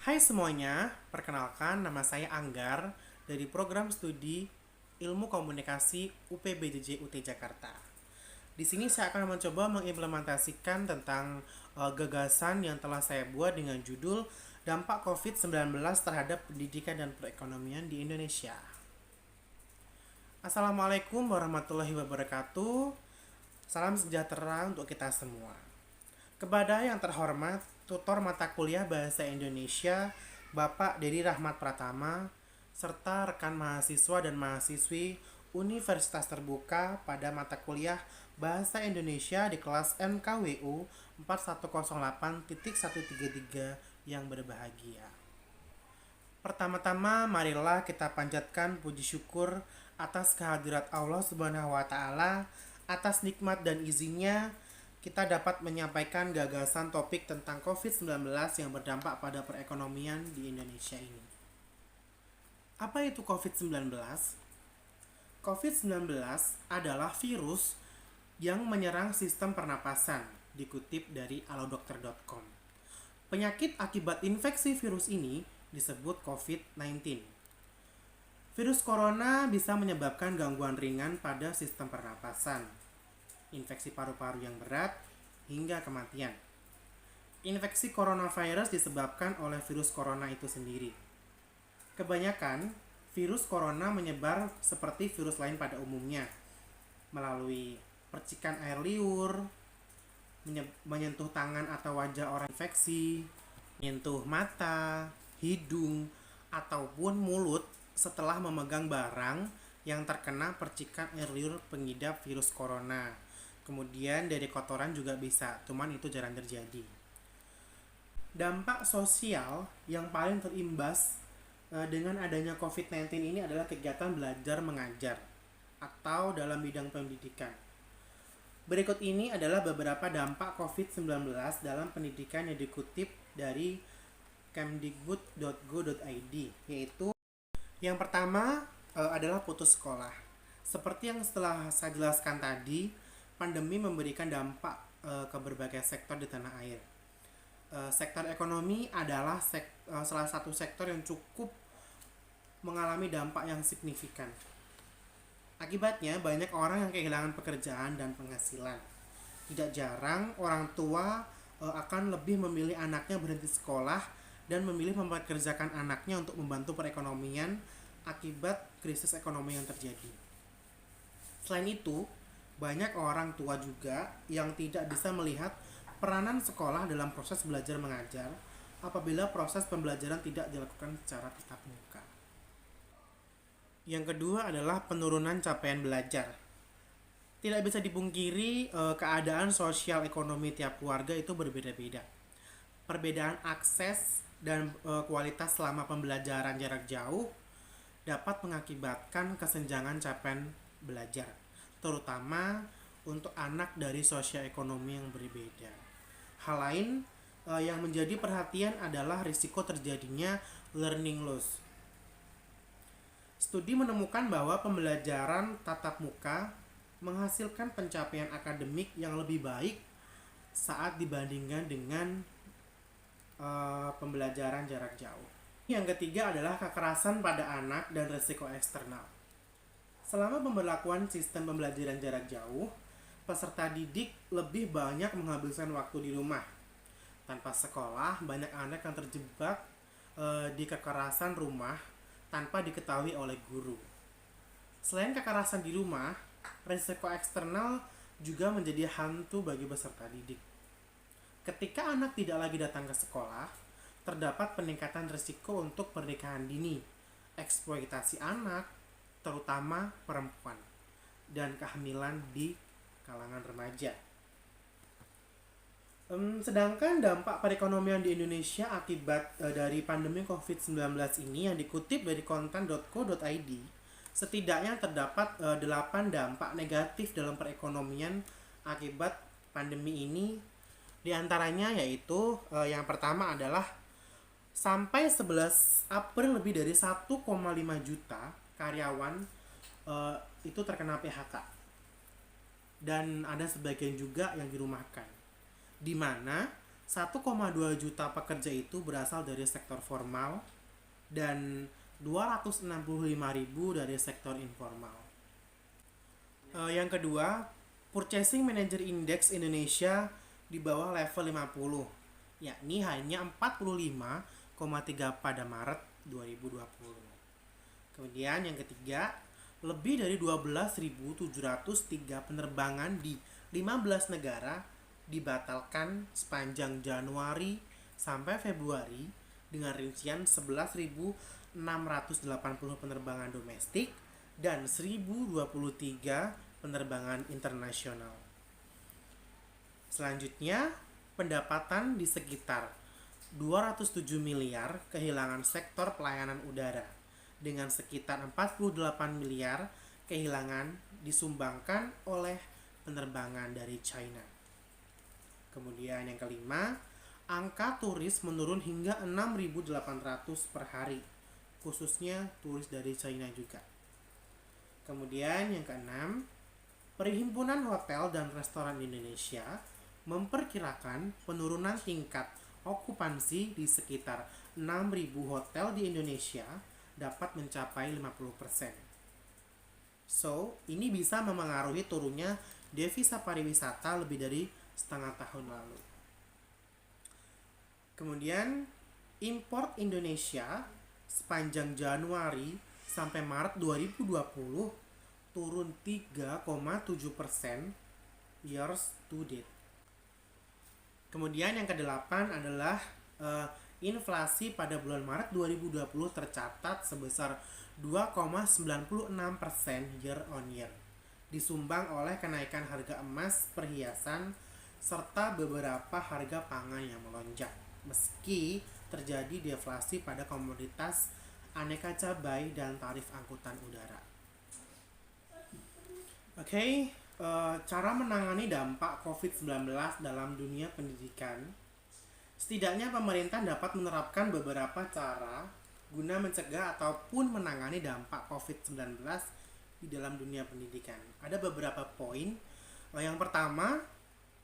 Hai semuanya, perkenalkan nama saya Anggar dari program studi Ilmu Komunikasi UPBJJ UT Jakarta. Di sini saya akan mencoba mengimplementasikan tentang gagasan yang telah saya buat dengan judul Dampak COVID-19 terhadap pendidikan dan perekonomian di Indonesia. Assalamualaikum warahmatullahi wabarakatuh. Salam sejahtera untuk kita semua. Kepada yang terhormat, tutor mata kuliah Bahasa Indonesia, Bapak Dedi Rahmat Pratama, serta rekan mahasiswa dan mahasiswi Universitas Terbuka pada mata kuliah Bahasa Indonesia di kelas MKWU 4108.133 yang berbahagia. Pertama-tama marilah kita panjatkan puji syukur atas kehadirat Allah Subhanahu wa taala, atas nikmat dan izinnya kita dapat menyampaikan gagasan topik tentang COVID-19 yang berdampak pada perekonomian di Indonesia ini. Apa itu COVID-19? COVID-19 adalah virus yang menyerang sistem pernapasan, dikutip dari alodokter.com. Penyakit akibat infeksi virus ini disebut COVID-19. Virus corona bisa menyebabkan gangguan ringan pada sistem pernapasan, infeksi paru-paru yang berat, hingga kematian. Infeksi coronavirus disebabkan oleh virus corona itu sendiri. Kebanyakan, virus corona menyebar seperti virus lain pada umumnya, melalui percikan air liur, menyentuh tangan atau wajah orang infeksi, menyentuh mata, hidung, ataupun mulut setelah memegang barang yang terkena percikan air liur pengidap virus corona. Kemudian dari kotoran juga bisa, cuman itu jarang terjadi. Dampak sosial yang paling terimbas dengan adanya COVID-19 ini adalah kegiatan belajar mengajar atau dalam bidang pendidikan. Berikut ini adalah beberapa dampak COVID-19 dalam pendidikan yang dikutip dari kemdikbud.go.id, yaitu yang pertama adalah putus sekolah. Seperti yang setelah saya jelaskan tadi, pandemi memberikan dampak ke berbagai sektor di tanah air. Sektor ekonomi adalah salah satu sektor yang cukup mengalami dampak yang signifikan. Akibatnya banyak orang yang kehilangan pekerjaan dan penghasilan. Tidak jarang orang tua akan lebih memilih anaknya berhenti sekolah dan memilih mempekerjakan anaknya untuk membantu perekonomian akibat krisis ekonomi yang terjadi. Selain itu, banyak orang tua juga yang tidak bisa melihat peranan sekolah dalam proses belajar mengajar apabila proses pembelajaran tidak dilakukan secara tatap muka. Yang kedua adalah penurunan capaian belajar. Tidak bisa dipungkiri keadaan sosial ekonomi tiap keluarga itu berbeda-beda. Perbedaan akses dan kualitas selama pembelajaran jarak jauh dapat mengakibatkan kesenjangan capaian belajar, terutama untuk anak dari sosial ekonomi yang berbeda. Hal lain yang menjadi perhatian adalah risiko terjadinya learning loss. Studi menemukan bahwa pembelajaran tatap muka menghasilkan pencapaian akademik yang lebih baik saat dibandingkan dengan pembelajaran jarak jauh. Yang ketiga adalah kekerasan pada anak dan risiko eksternal. Selama pemberlakuan sistem pembelajaran jarak jauh, peserta didik lebih banyak menghabiskan waktu di rumah. Tanpa sekolah, banyak anak yang terjebak di kekerasan rumah tanpa diketahui oleh guru. Selain kekerasan di rumah, risiko eksternal juga menjadi hantu bagi peserta didik. Ketika anak tidak lagi datang ke sekolah, terdapat peningkatan risiko untuk pernikahan dini, eksploitasi anak, terutama perempuan, dan kehamilan di kalangan remaja. Sedangkan dampak perekonomian di Indonesia akibat dari pandemi COVID-19 ini yang dikutip dari kontan.co.id, setidaknya terdapat 8 dampak negatif dalam perekonomian akibat pandemi ini. Di antaranya yaitu yang pertama adalah sampai 11 April lebih dari 1,5 juta karyawan itu terkena PHK. Dan ada sebagian juga yang dirumahkan, di mana 1,2 juta pekerja itu berasal dari sektor formal dan 265.000 dari sektor informal. Yang kedua, Purchasing Manager Index Indonesia di bawah level 50, yakni hanya 45,3 pada Maret 2020. Kemudian yang ketiga, lebih dari 12.703 penerbangan di 15 negara dibatalkan sepanjang Januari sampai Februari dengan rincian 11.680 penerbangan domestik dan 1.023 penerbangan internasional. Selanjutnya, pendapatan di sekitar 207 miliar kehilangan sektor pelayanan udara dengan sekitar 48 miliar kehilangan disumbangkan oleh penerbangan dari China. Kemudian yang kelima, angka turis menurun hingga 6.800 per hari, khususnya turis dari China juga. Kemudian yang keenam, Perhimpunan Hotel dan Restoran Indonesia memperkirakan penurunan tingkat okupansi di sekitar 6.000 hotel di Indonesia dapat mencapai 50%. So, ini bisa memengaruhi turunnya devisa pariwisata lebih dari setengah tahun lalu. Kemudian, impor Indonesia sepanjang Januari sampai Maret 2020 turun 3,7% years to date. Kemudian yang kedelapan adalah inflasi pada bulan Maret 2020 tercatat sebesar 2,96% year on year, disumbang oleh kenaikan harga emas, perhiasan, serta beberapa harga pangan yang melonjak, meski terjadi deflasi pada komoditas aneka cabai dan tarif angkutan udara. Cara menangani dampak COVID-19 dalam dunia pendidikan. Setidaknya pemerintah dapat menerapkan beberapa cara guna mencegah ataupun menangani dampak COVID-19 di dalam dunia pendidikan. Ada beberapa poin. Yang pertama,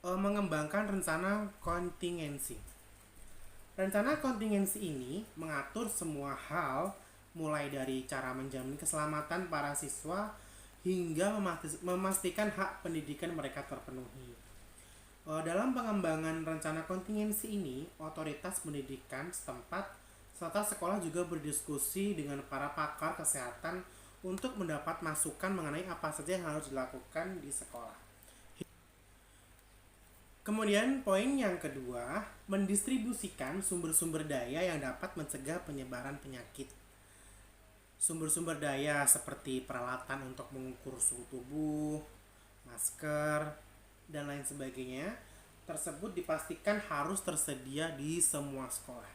mengembangkan rencana kontingensi. Rencana kontingensi ini mengatur semua hal, mulai dari cara menjamin keselamatan para siswa hingga memastikan hak pendidikan mereka terpenuhi. Dalam pengembangan rencana kontingensi ini, otoritas pendidikan setempat serta sekolah juga berdiskusi dengan para pakar kesehatan untuk mendapat masukan mengenai apa saja yang harus dilakukan di sekolah. Kemudian poin yang kedua, mendistribusikan sumber-sumber daya yang dapat mencegah penyebaran penyakit. Sumber-sumber daya seperti peralatan untuk mengukur suhu tubuh, masker, dan lain sebagainya tersebut dipastikan harus tersedia di semua sekolah.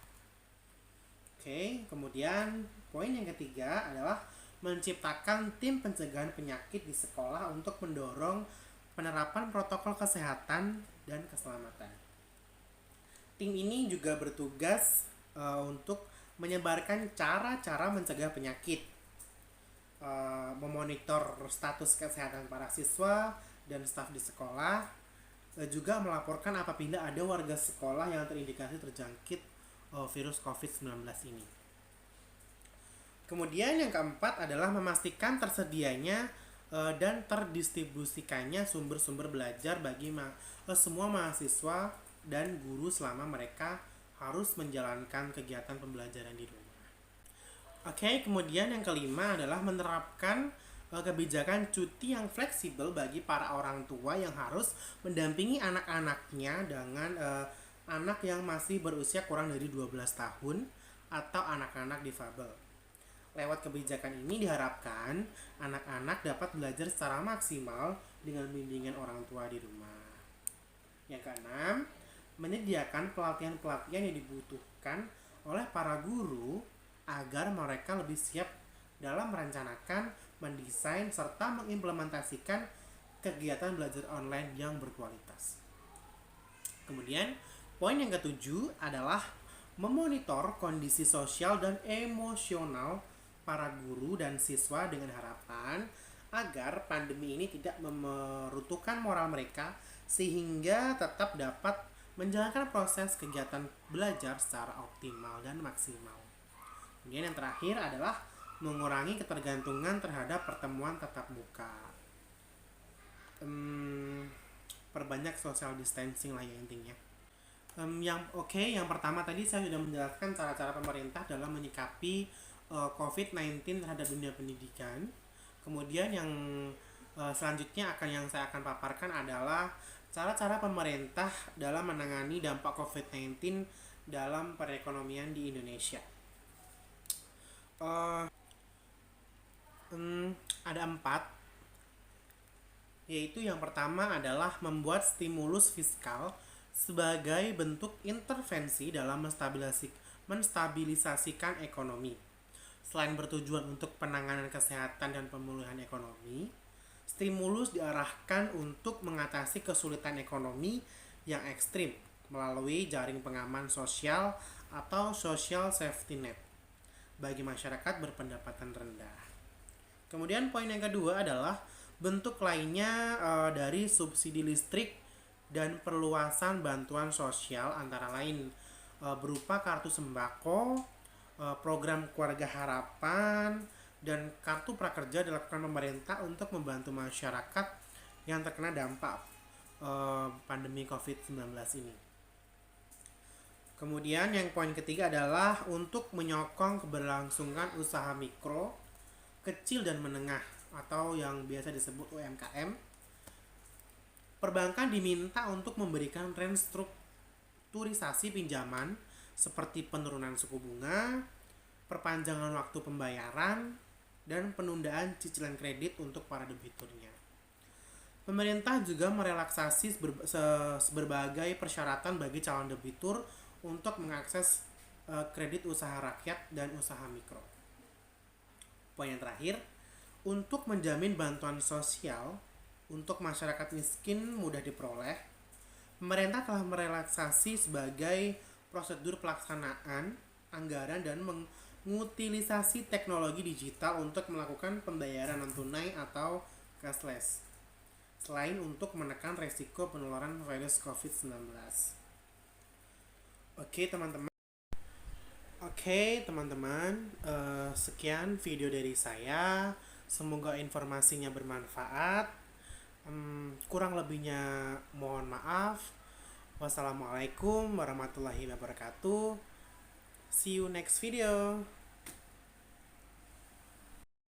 Kemudian poin yang ketiga adalah menciptakan tim pencegahan penyakit di sekolah untuk mendorong penerapan protokol kesehatan dan keselamatan. Tim ini juga bertugas untuk menyebarkan cara-cara mencegah penyakit, memonitor status kesehatan para siswa dan staf di sekolah, juga melaporkan apabila ada warga sekolah yang terindikasi terjangkit virus COVID-19 ini. Kemudian yang keempat adalah memastikan tersedianya dan terdistribusikannya sumber-sumber belajar bagi semua mahasiswa dan guru selama mereka harus menjalankan kegiatan pembelajaran di rumah. Kemudian yang kelima adalah menerapkan kebijakan cuti yang fleksibel bagi para orang tua yang harus mendampingi anak-anaknya dengan anak yang masih berusia kurang dari 12 tahun atau anak-anak difabel. Lewat kebijakan ini diharapkan anak-anak dapat belajar secara maksimal dengan bimbingan orang tua di rumah. Yang keenam, menyediakan pelatihan-pelatihan yang dibutuhkan oleh para guru agar mereka lebih siap dalam merencanakan, mendesain, serta mengimplementasikan kegiatan belajar online yang berkualitas. Kemudian, poin yang ketujuh adalah memonitor kondisi sosial dan emosional para guru dan siswa dengan harapan agar pandemi ini tidak meruntuhkan moral mereka sehingga tetap dapat menjalankan proses kegiatan belajar secara optimal dan maksimal. Kemudian yang terakhir adalah mengurangi ketergantungan terhadap pertemuan tatap muka. Perbanyak social distancing lah ya intinya. Yang pertama tadi saya sudah menjelaskan cara-cara pemerintah dalam menyikapi COVID-19 terhadap dunia pendidikan. Kemudian yang selanjutnya yang saya akan paparkan adalah cara-cara pemerintah dalam menangani dampak COVID-19 dalam perekonomian di Indonesia. Ada 4, yaitu yang pertama adalah membuat stimulus fiskal sebagai bentuk intervensi dalam menstabilisasikan ekonomi. Selain bertujuan untuk penanganan kesehatan dan pemulihan ekonomi, stimulus diarahkan untuk mengatasi kesulitan ekonomi yang ekstrim melalui jaring pengaman sosial atau social safety net bagi masyarakat berpendapatan rendah. Kemudian poin yang kedua adalah bentuk lainnya dari subsidi listrik dan perluasan bantuan sosial antara lain berupa kartu sembako, program keluarga harapan, dan kartu prakerja dilakukan pemerintah untuk membantu masyarakat yang terkena dampak pandemi COVID-19 ini. Kemudian yang poin ketiga adalah untuk menyokong keberlangsungan usaha mikro, kecil dan menengah atau yang biasa disebut UMKM. Perbankan diminta untuk memberikan restrukturisasi pinjaman seperti penurunan suku bunga, perpanjangan waktu pembayaran, dan penundaan cicilan kredit untuk para debiturnya. Pemerintah juga merelaksasi berbagai persyaratan bagi calon debitur untuk mengakses kredit usaha rakyat dan usaha mikro. Poin yang terakhir, untuk menjamin bantuan sosial untuk masyarakat miskin mudah diperoleh, pemerintah telah merelaksasi sebagai prosedur pelaksanaan anggaran dan mengutilisasi teknologi digital untuk melakukan pembayaran non-tunai atau cashless, selain untuk menekan resiko penularan virus COVID-19. Oke teman-teman, sekian video dari saya. Semoga informasinya bermanfaat. Kurang lebihnya mohon maaf. Wassalamualaikum warahmatullahi wabarakatuh. See you next video.